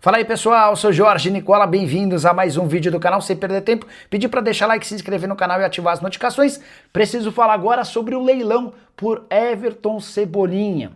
Fala aí pessoal, sou Jorge Nicola, bem-vindos a mais um vídeo do canal. Sem perder tempo, pedi para deixar like, se inscrever no canal e ativar as notificações. Preciso falar agora sobre o leilão por Everton Cebolinha.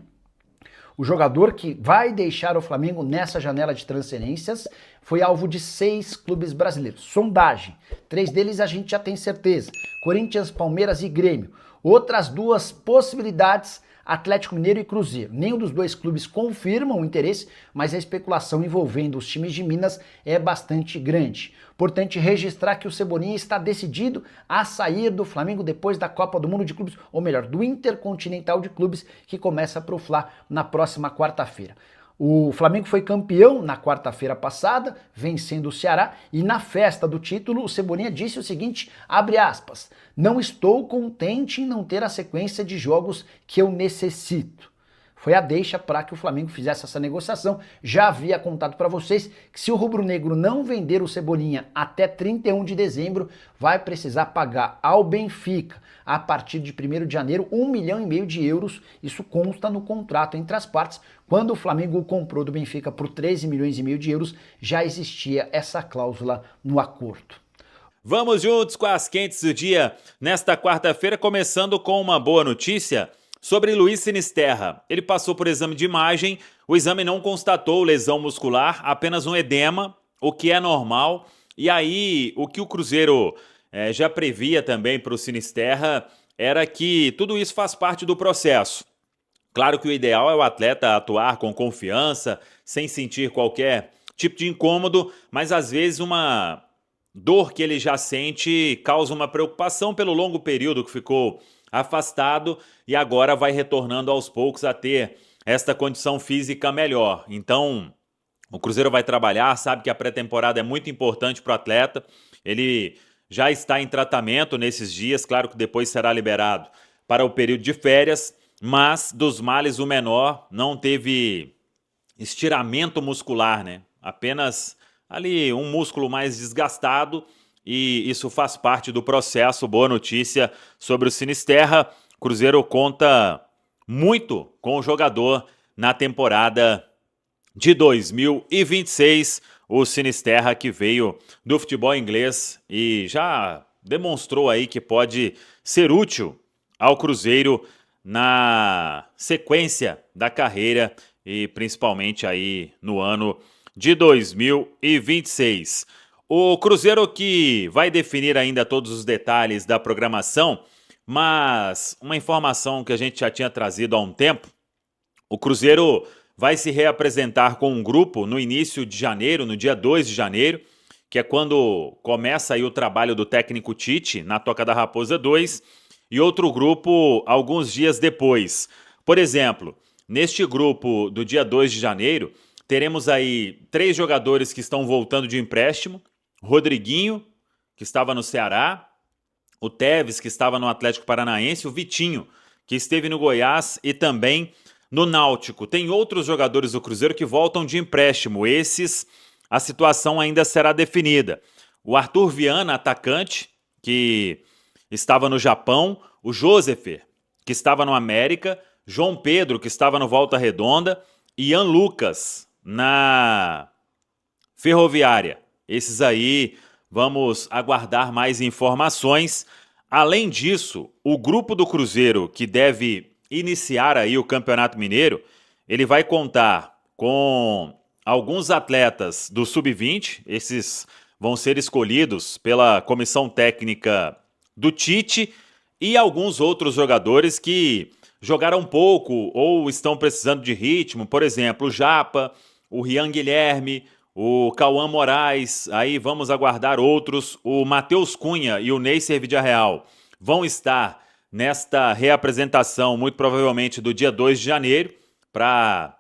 O jogador que vai deixar o Flamengo nessa janela de transferências foi alvo de 6 clubes brasileiros. Sondagem, 3 deles a gente já tem certeza: Corinthians, Palmeiras e Grêmio. Outras 2 possibilidades: Atlético Mineiro e Cruzeiro. Nenhum dos 2 clubes confirmam o interesse, mas a especulação envolvendo os times de Minas é bastante grande. Importante registrar que o Cebolinha está decidido a sair do Flamengo depois da Copa do Mundo de Clubes, ou melhor, do Intercontinental de Clubes, que começa para o Fla na próxima quarta-feira. O Flamengo foi campeão na quarta-feira passada, vencendo o Ceará, e na festa do título o Cebolinha disse o seguinte, abre aspas: "Não estou contente em não ter a sequência de jogos que eu necessito." Foi a deixa para que o Flamengo fizesse essa negociação. Já havia contado para vocês que se o rubro-negro não vender o Cebolinha até 31 de dezembro, vai precisar pagar ao Benfica, a partir de 1º de janeiro, 1,5 milhão de euros. Isso consta no contrato entre as partes. Quando o Flamengo comprou do Benfica por 13,5 milhões de euros, já existia essa cláusula no acordo. Vamos juntos com as quentes do dia, nesta quarta-feira, começando com uma boa notícia sobre Luiz Sinisterra. Ele passou por exame de imagem, o exame não constatou lesão muscular, apenas um edema, o que é normal. E aí, o que o Cruzeiro já previa também para o Sinisterra era que tudo isso faz parte do processo. Claro que o ideal é o atleta atuar com confiança, sem sentir qualquer tipo de incômodo, mas às vezes uma dor que ele já sente causa uma preocupação pelo longo período que ficou afastado e agora vai retornando aos poucos a ter esta condição física melhor. Então, o Cruzeiro vai trabalhar, sabe que a pré-temporada é muito importante para o atleta, ele já está em tratamento nesses dias, claro que depois será liberado para o período de férias, mas dos males o menor, não teve estiramento muscular, né? Apenas ali um músculo mais desgastado, e isso faz parte do processo. Boa notícia sobre o Sinisterra. Cruzeiro conta muito com o jogador na temporada de 2026. O Sinisterra, que veio do futebol inglês e já demonstrou aí que pode ser útil ao Cruzeiro na sequência da carreira e principalmente aí no ano de 2026. O Cruzeiro que vai definir ainda todos os detalhes da programação, mas uma informação que a gente já tinha trazido há um tempo: o Cruzeiro vai se reapresentar com um grupo no início de janeiro, no dia 2 de janeiro, que é quando começa aí o trabalho do técnico Tite na Toca da Raposa 2, e outro grupo alguns dias depois. Por exemplo, neste grupo do dia 2 de janeiro, teremos aí 3 jogadores que estão voltando de empréstimo: Rodriguinho, que estava no Ceará, o Tevez, que estava no Atlético Paranaense, o Vitinho, que esteve no Goiás e também no Náutico. Tem outros jogadores do Cruzeiro que voltam de empréstimo. Esses, a situação ainda será definida. O Arthur Viana, atacante, que estava no Japão, o Josefer, que estava no América, João Pedro, que estava no Volta Redonda, e Ian Lucas, na Ferroviária. Esses aí, vamos aguardar mais informações. Além disso, o grupo do Cruzeiro, que deve iniciar aí o Campeonato Mineiro, ele vai contar com alguns atletas do Sub-20, esses vão ser escolhidos pela comissão técnica do Tite, e alguns outros jogadores que jogaram pouco ou estão precisando de ritmo, por exemplo, o Japa, o Rian Guilherme, o Cauã Moraes, aí vamos aguardar outros. O Matheus Cunha e o Neisser Vidiarreal vão estar nesta reapresentação, muito provavelmente do dia 2 de janeiro, para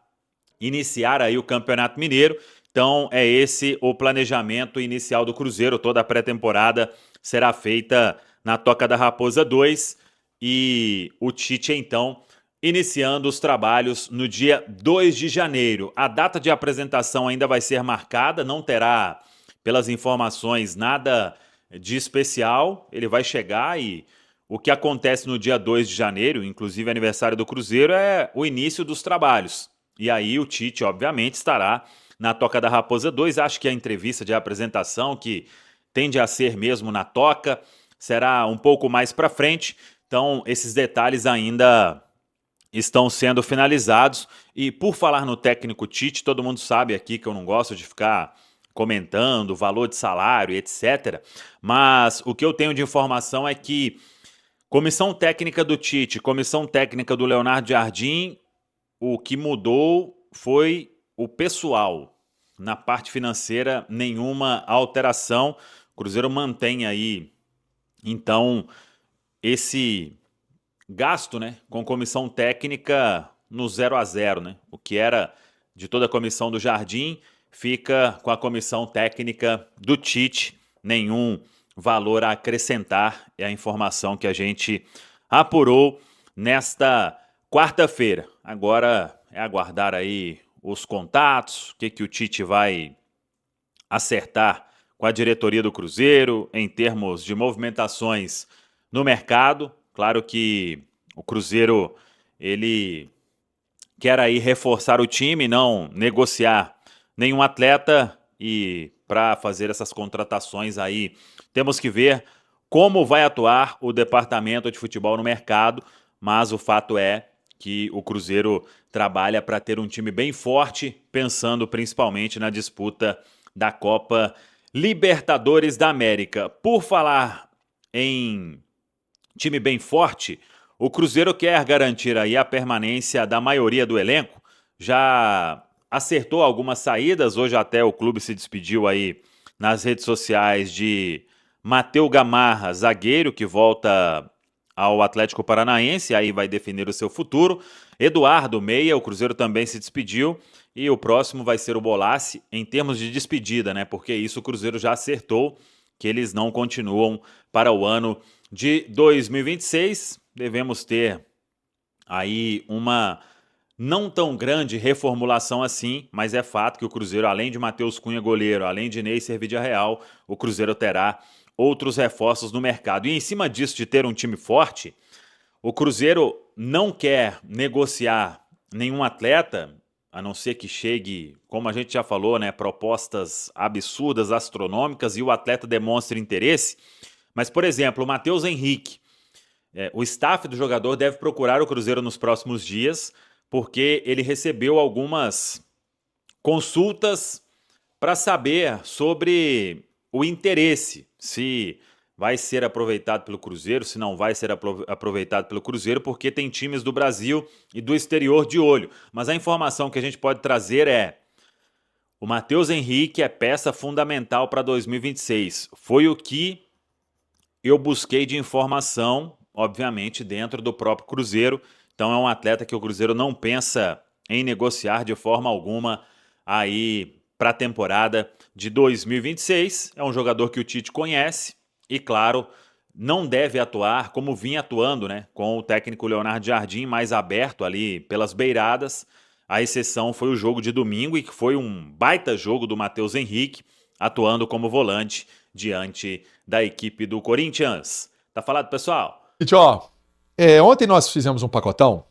iniciar aí o Campeonato Mineiro. Então é esse o planejamento inicial do Cruzeiro. Toda a pré-temporada será feita na Toca da Raposa 2 e o Tite então iniciando os trabalhos no dia 2 de janeiro. A data de apresentação ainda vai ser marcada, não terá, pelas informações, nada de especial. Ele vai chegar e o que acontece no dia 2 de janeiro, inclusive aniversário do Cruzeiro, é o início dos trabalhos. E aí o Tite, obviamente, estará na Toca da Raposa 2. Acho que a entrevista de apresentação, que tende a ser mesmo na Toca, será um pouco mais para frente. Então, esses detalhes ainda estão sendo finalizados. E por falar no técnico Tite, todo mundo sabe aqui que eu não gosto de ficar comentando o valor de salário, etc. Mas o que eu tenho de informação é que comissão técnica do Tite, comissão técnica do Leonardo Jardim, o que mudou foi o pessoal. Na parte financeira, nenhuma alteração. O Cruzeiro mantém aí, então, esse gasto, né, com comissão técnica no 0-0, né? O que era de toda a comissão do Jardim fica com a comissão técnica do Tite. Nenhum valor a acrescentar, é a informação que a gente apurou nesta quarta-feira. Agora é aguardar aí os contatos, o que o Tite vai acertar com a diretoria do Cruzeiro em termos de movimentações no mercado. Claro que o Cruzeiro, ele quer aí reforçar o time, não negociar nenhum atleta, e para fazer essas contratações aí temos que ver como vai atuar o departamento de futebol no mercado, mas o fato é que o Cruzeiro trabalha para ter um time bem forte, pensando principalmente na disputa da Copa Libertadores da América. Por falar em time bem forte, o Cruzeiro quer garantir aí a permanência da maioria do elenco. Já acertou algumas saídas, hoje até o clube se despediu aí nas redes sociais de Matheus Gamarra, zagueiro, que volta ao Atlético Paranaense, aí vai definir o seu futuro. Eduardo, meia, o Cruzeiro também se despediu, e o próximo vai ser o Bolassi, em termos de despedida, né? Porque isso o Cruzeiro já acertou, que eles não continuam para o ano de 2026. Devemos ter aí uma não tão grande reformulação assim, mas é fato que o Cruzeiro, além de Matheus Cunha, goleiro, além de Ney Servidia Real, o Cruzeiro terá outros reforços no mercado. E em cima disso, de ter um time forte, o Cruzeiro não quer negociar nenhum atleta, a não ser que chegue, como a gente já falou, né, propostas absurdas, astronômicas, e o atleta demonstre interesse. Mas, por exemplo, o Matheus Henrique, o staff do jogador deve procurar o Cruzeiro nos próximos dias, porque ele recebeu algumas consultas para saber sobre o interesse, se vai ser aproveitado pelo Cruzeiro, se não vai ser aproveitado pelo Cruzeiro, porque tem times do Brasil e do exterior de olho. Mas a informação que a gente pode trazer é: o Matheus Henrique é peça fundamental para 2026. Foi o que eu busquei de informação, obviamente, dentro do próprio Cruzeiro. Então é um atleta que o Cruzeiro não pensa em negociar de forma alguma aí para a temporada de 2026. É um jogador que o Tite conhece e, claro, não deve atuar como vinha atuando, né, com o técnico Leonardo Jardim, mais aberto ali pelas beiradas. A exceção foi o jogo de domingo, e que foi um baita jogo do Matheus Henrique, atuando como volante diante da equipe do Corinthians. Tá falado, pessoal? Gente, ó, ontem nós fizemos um pacotão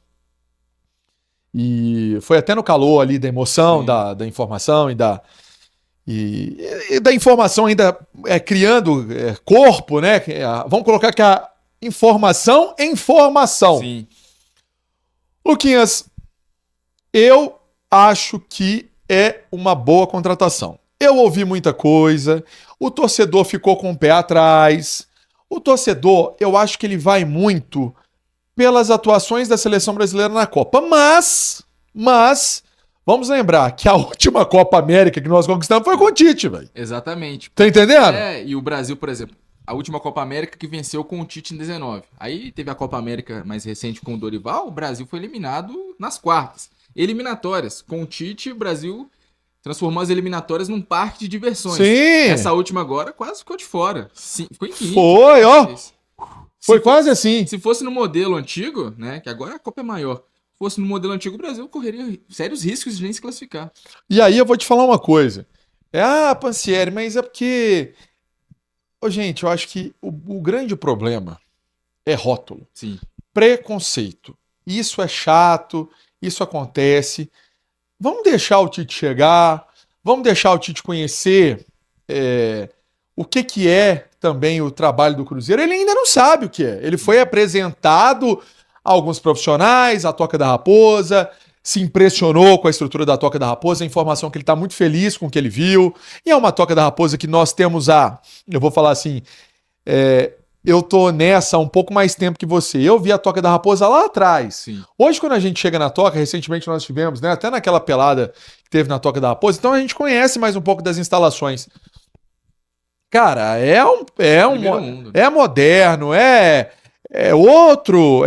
e foi até no calor ali da emoção, da informação e da informação ainda criando corpo, né? Vamos colocar que a informação é informação. Sim. Luquinhas, eu acho que é uma boa contratação. Eu ouvi muita coisa, o torcedor ficou com o pé atrás. O torcedor, eu acho que ele vai muito pelas atuações da seleção brasileira na Copa. Mas, vamos lembrar que a última Copa América que nós conquistamos foi com o Tite, velho. Exatamente. Tá entendendo? E o Brasil, por exemplo, a última Copa América que venceu com o Tite em 19. Aí teve a Copa América mais recente com o Dorival, o Brasil foi eliminado nas quartas. Eliminatórias. Com o Tite, o Brasil transformou as eliminatórias num parque de diversões. Sim. Essa última agora quase ficou de fora. Sim, ficou em quinto. Foi, ó. Foi quase assim. Se fosse no modelo antigo, né, que agora a Copa é maior, fosse no modelo antigo, o Brasil correria sérios riscos de nem se classificar. E aí eu vou te falar uma coisa. Pansieri, mas é porque... gente, eu acho que o grande problema é rótulo. Sim. Preconceito. Isso é chato, isso acontece. Vamos deixar o Tite chegar, Vamos deixar o Tite conhecer o que é também o trabalho do Cruzeiro. Ele ainda não sabe o que é. Ele foi apresentado a alguns profissionais, a Toca da Raposa, se impressionou com a estrutura da Toca da Raposa, a informação que ele está muito feliz com o que ele viu. E é uma Toca da Raposa que nós temos eu vou falar assim, eu tô nessa há um pouco mais tempo que você. Eu vi a Toca da Raposa lá atrás. Sim. Hoje, quando a gente chega na Toca, recentemente nós tivemos, né, até naquela pelada que teve na Toca da Raposa, então a gente conhece mais um pouco das instalações. Cara, Mundo. é moderno, é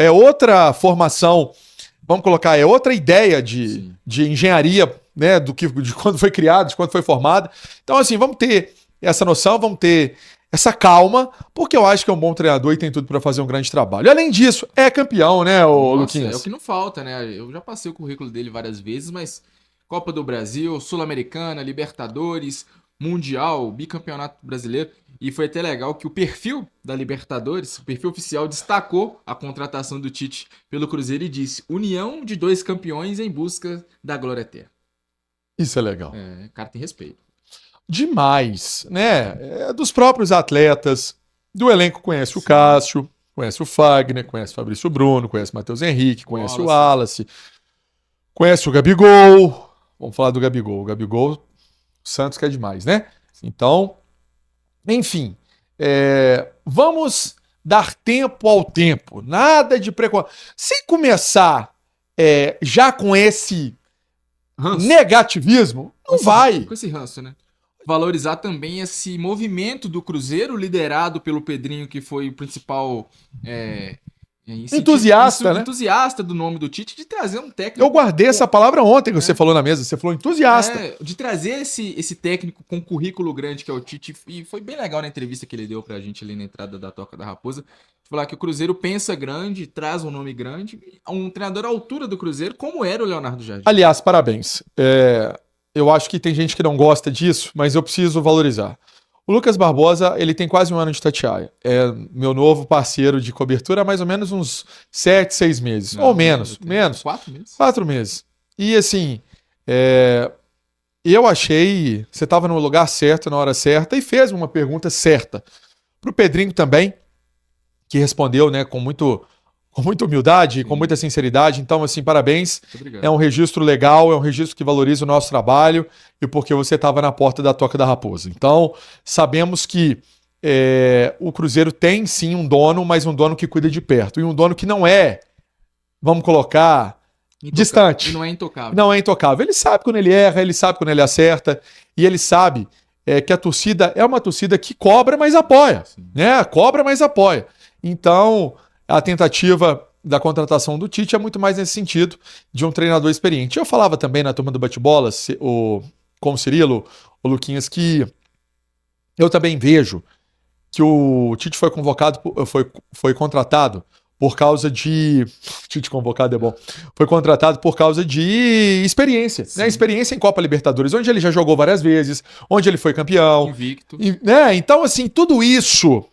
outra formação, vamos colocar, é outra ideia de engenharia, né, de quando foi criado, de quando foi formada. Então, assim, vamos ter essa noção, vamos ter essa calma, porque eu acho que é um bom treinador e tem tudo para fazer um grande trabalho. Além disso, é campeão, né, Luquinhas? É o que não falta, né? Eu já passei o currículo dele várias vezes, mas Copa do Brasil, Sul-Americana, Libertadores, Mundial, Bicampeonato Brasileiro. E foi até legal que o perfil da Libertadores, o perfil oficial, destacou a contratação do Tite pelo Cruzeiro e disse: união de dois campeões em busca da glória eterna. Isso é legal. O cara tem respeito. Demais, né? Dos próprios atletas, do elenco conhece o Cássio, conhece o Fagner, conhece o Fabrício Bruno, conhece o Matheus Henrique, conhece o Wallace, conhece o Gabigol. Vamos falar do Gabigol. O Gabigol, o Santos quer demais, né? Então, enfim, vamos dar tempo ao tempo. Nada de preconceito. Se começar já com esse negativismo, não vai. Com esse ranço, né? Valorizar também esse movimento do Cruzeiro, liderado pelo Pedrinho, que foi o principal entusiasta do nome do Tite, de trazer um técnico. Eu guardei essa palavra ontem que você falou na mesa, você falou entusiasta. De trazer esse técnico com currículo grande que é o Tite, e foi bem legal na entrevista que ele deu pra gente ali na entrada da Toca da Raposa, falar que o Cruzeiro pensa grande, traz um nome grande, um treinador à altura do Cruzeiro, como era o Leonardo Jardim. Aliás, parabéns. Eu acho que tem gente que não gosta disso, mas eu preciso valorizar. O Lucas Barbosa, ele tem quase um ano de Itatiaia. É meu novo parceiro de cobertura há mais ou menos uns 7, 6 meses. Ou menos. 4 meses. 4 meses. E assim, eu achei... Você estava no lugar certo, na hora certa, e fez uma pergunta certa. Pro Pedrinho também, que respondeu, né, com muita humildade, com muita sinceridade. Então, assim, parabéns. É um registro legal, é um registro que valoriza o nosso trabalho e porque você estava na porta da Toca da Raposa. Então, sabemos que o Cruzeiro tem, sim, um dono, mas um dono que cuida de perto. E um dono que não vamos colocar, distante. E não é intocável. Não é intocável. Ele sabe quando ele erra, ele sabe quando ele acerta, e ele sabe que a torcida é uma torcida que cobra, mas apoia. Né? Cobra, mas apoia. Então... A tentativa da contratação do Tite é muito mais nesse sentido de um treinador experiente. Eu falava também na turma do bate-bola com o Cirilo, o Luquinhas, que eu também vejo que o Tite foi contratado por causa de... Tite convocado é bom. Foi contratado por causa de experiência. Né? Experiência em Copa Libertadores, onde ele já jogou várias vezes, onde ele foi campeão. Invicto. Né? Então, assim, tudo isso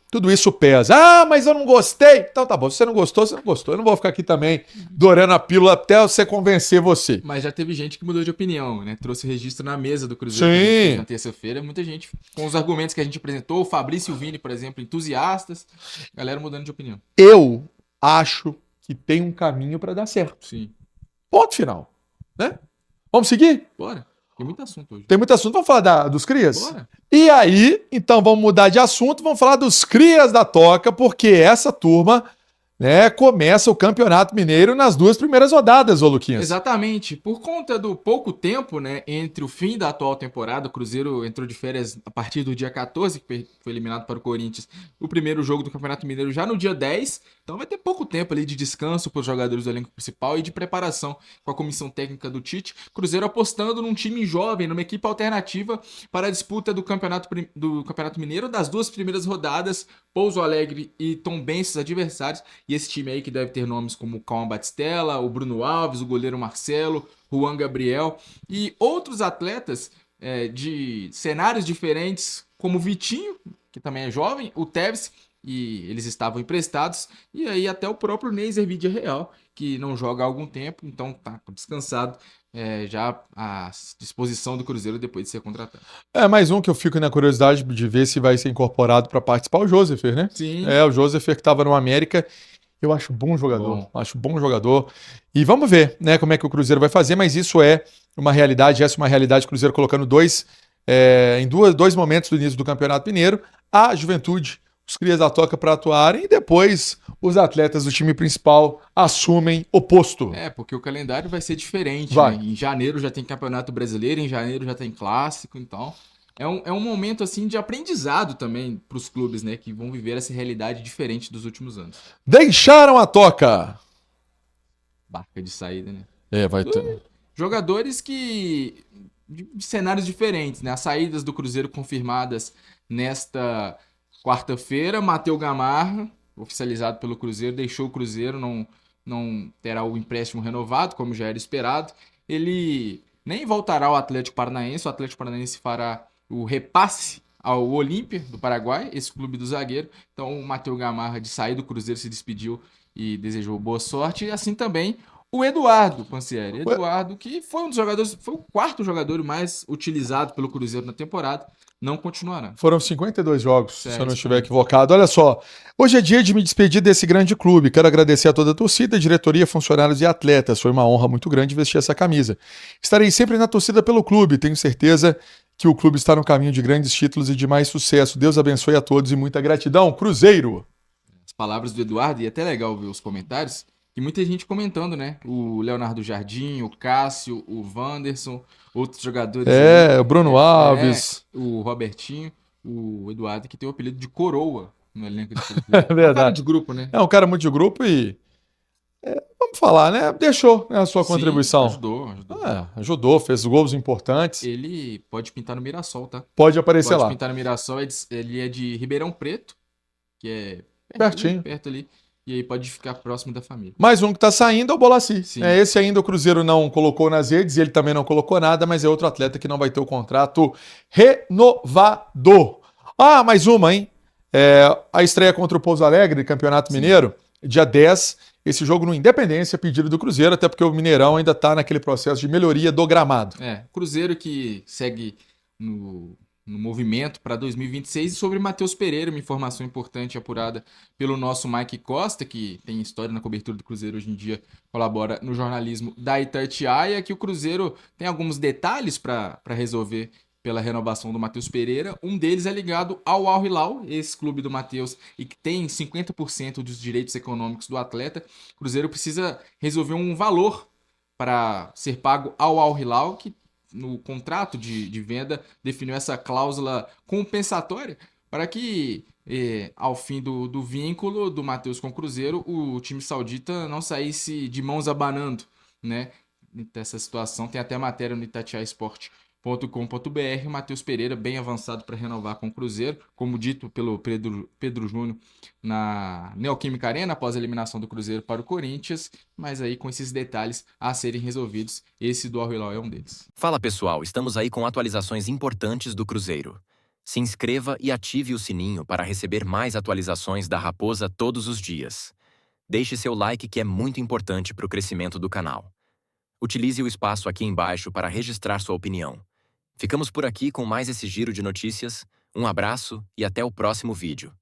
pesa. Ah, mas eu não gostei. Então tá bom, se você não gostou, você não gostou. Eu não vou ficar aqui também dourando a pílula até você convencer você. Mas já teve gente que mudou de opinião, né? Trouxe registro na mesa do Cruzeiro Sim. na terça-feira. Muita gente, com os argumentos que a gente apresentou, o Fabrício e o Vini, por exemplo, entusiastas, galera mudando de opinião. Eu acho que tem um caminho para dar certo. Sim. Ponto final. Né? Vamos seguir? Bora. Tem muito assunto hoje. Tem muito assunto. Vamos falar dos crias? Bora. E aí, então vamos mudar de assunto, vamos falar dos crias da Toca, porque essa turma, né, começa o Campeonato Mineiro nas 2 primeiras rodadas, ô Luquinhas. Exatamente. Por conta do pouco tempo, né, entre o fim da atual temporada, o Cruzeiro entrou de férias a partir do dia 14, que foi eliminado para o Corinthians, o primeiro jogo do Campeonato Mineiro já no dia 10, então vai ter pouco tempo ali de descanso para os jogadores do elenco principal e de preparação com a comissão técnica do Tite. Cruzeiro apostando num time jovem, numa equipe alternativa para a disputa do Campeonato Mineiro das 2 primeiras rodadas, Pouso Alegre e Tombense, adversários. E esse time aí que deve ter nomes como o Calma Batistella, o Bruno Alves, o goleiro Marcelo, Juan Gabriel e outros atletas de cenários diferentes, como o Vitinho, que também é jovem, o Tevez, e eles estavam emprestados, e aí até o próprio Neiser Vidia Real, que não joga há algum tempo, então tá descansado, já à disposição do Cruzeiro depois de ser contratado. Mais um que eu fico na curiosidade de ver se vai ser incorporado para participar, o Josefer, né? Sim. O Josefer que estava no América. Eu acho bom jogador, E vamos ver, né, como é que o Cruzeiro vai fazer, mas isso é uma realidade, essa é uma realidade, o Cruzeiro colocando em dois momentos do início do Campeonato Mineiro, a Juventude, os crias da toca para atuarem, e depois os atletas do time principal assumem o posto. Porque o calendário vai ser diferente, Vai. né? Em janeiro já tem Campeonato Brasileiro, em janeiro já tem Clássico, então... É um momento, assim, de aprendizado também para os clubes, né? Que vão viver essa realidade diferente dos últimos anos. Deixaram a toca! Barca de saída, né? Vai ter. Jogadores de cenários diferentes, né? As saídas do Cruzeiro confirmadas nesta quarta-feira. Matheus Gamarra, oficializado pelo Cruzeiro, deixou o Cruzeiro, não terá o empréstimo renovado, como já era esperado. Ele nem voltará ao Atlético Paranaense, o Atlético Paranaense fará o repasse ao Olímpia do Paraguai, esse clube do zagueiro. Então o Matheus Gamarra, de sair do Cruzeiro, se despediu e desejou boa sorte. E assim também o Eduardo Pansieri. Eduardo, que foi um dos jogadores, foi o quarto jogador mais utilizado pelo Cruzeiro na temporada, não continuará. Foram 52 jogos, se eu não Isso estiver aí. equivocado. Olha só, hoje é dia de me despedir desse grande clube. Quero agradecer a toda a torcida, diretoria, funcionários e atletas. Foi uma honra muito grande vestir essa camisa. Estarei sempre na torcida pelo clube. Tenho certeza que o clube está no caminho de grandes títulos e de mais sucesso. Deus abençoe a todos e muita gratidão. Cruzeiro! As palavras do Eduardo, e é até legal ver os comentários, e muita gente comentando, né? O Leonardo Jardim, o Cássio, o Wanderson, outros jogadores. O Bruno Alves. O Robertinho, o Eduardo, que tem o apelido de Coroa no elenco de Cruzeiro. É verdade. Um cara de grupo, né? É um cara muito de grupo e... vamos falar, né? Deixou, né, a sua Sim, contribuição. Ajudou. Ajudou, fez gols importantes. Ele pode pintar no Mirassol, tá? Pode aparecer Pode lá. pintar no Mirassol, ele é de Ribeirão Preto, que é Pertinho. perto ali. E aí pode ficar próximo da família. Mais um que tá saindo é o Bolassi. Sim. Esse ainda o Cruzeiro não colocou nas redes, ele também não colocou nada, mas é outro atleta que não vai ter o contrato renovado. Mais uma, hein? A estreia contra o Pouso Alegre, Campeonato Mineiro, dia 10. Esse jogo no Independência, pedido do Cruzeiro, até porque o Mineirão ainda tá naquele processo de melhoria do gramado. Cruzeiro que segue no movimento para 2026. E sobre Matheus Pereira, uma informação importante apurada pelo nosso Mike Costa, que tem história na cobertura do Cruzeiro hoje em dia, colabora no jornalismo da Itatiaia, que o Cruzeiro tem alguns detalhes para resolver pela renovação do Matheus Pereira. Um deles é ligado ao Al Hilal, esse clube do Matheus, e que tem 50% dos direitos econômicos do atleta. O Cruzeiro precisa resolver um valor para ser pago ao Al Hilal, que no contrato de venda definiu essa cláusula compensatória para que, ao fim do vínculo do Matheus com o Cruzeiro, o time saudita não saísse de mãos abanando, né? Dessa situação, tem até matéria no itatiaisport.com.br. O Matheus Pereira bem avançado para renovar com o Cruzeiro, como dito pelo Pedro Júnior na Neoquímica Arena, após a eliminação do Cruzeiro para o Corinthians, mas aí com esses detalhes a serem resolvidos, esse do Al Hilal é um deles. Fala pessoal, estamos aí com atualizações importantes do Cruzeiro. Se inscreva e ative o sininho para receber mais atualizações da Raposa todos os dias. Deixe seu like que é muito importante para o crescimento do canal. Utilize o espaço aqui embaixo para registrar sua opinião. Ficamos por aqui com mais esse giro de notícias. Um abraço e até o próximo vídeo.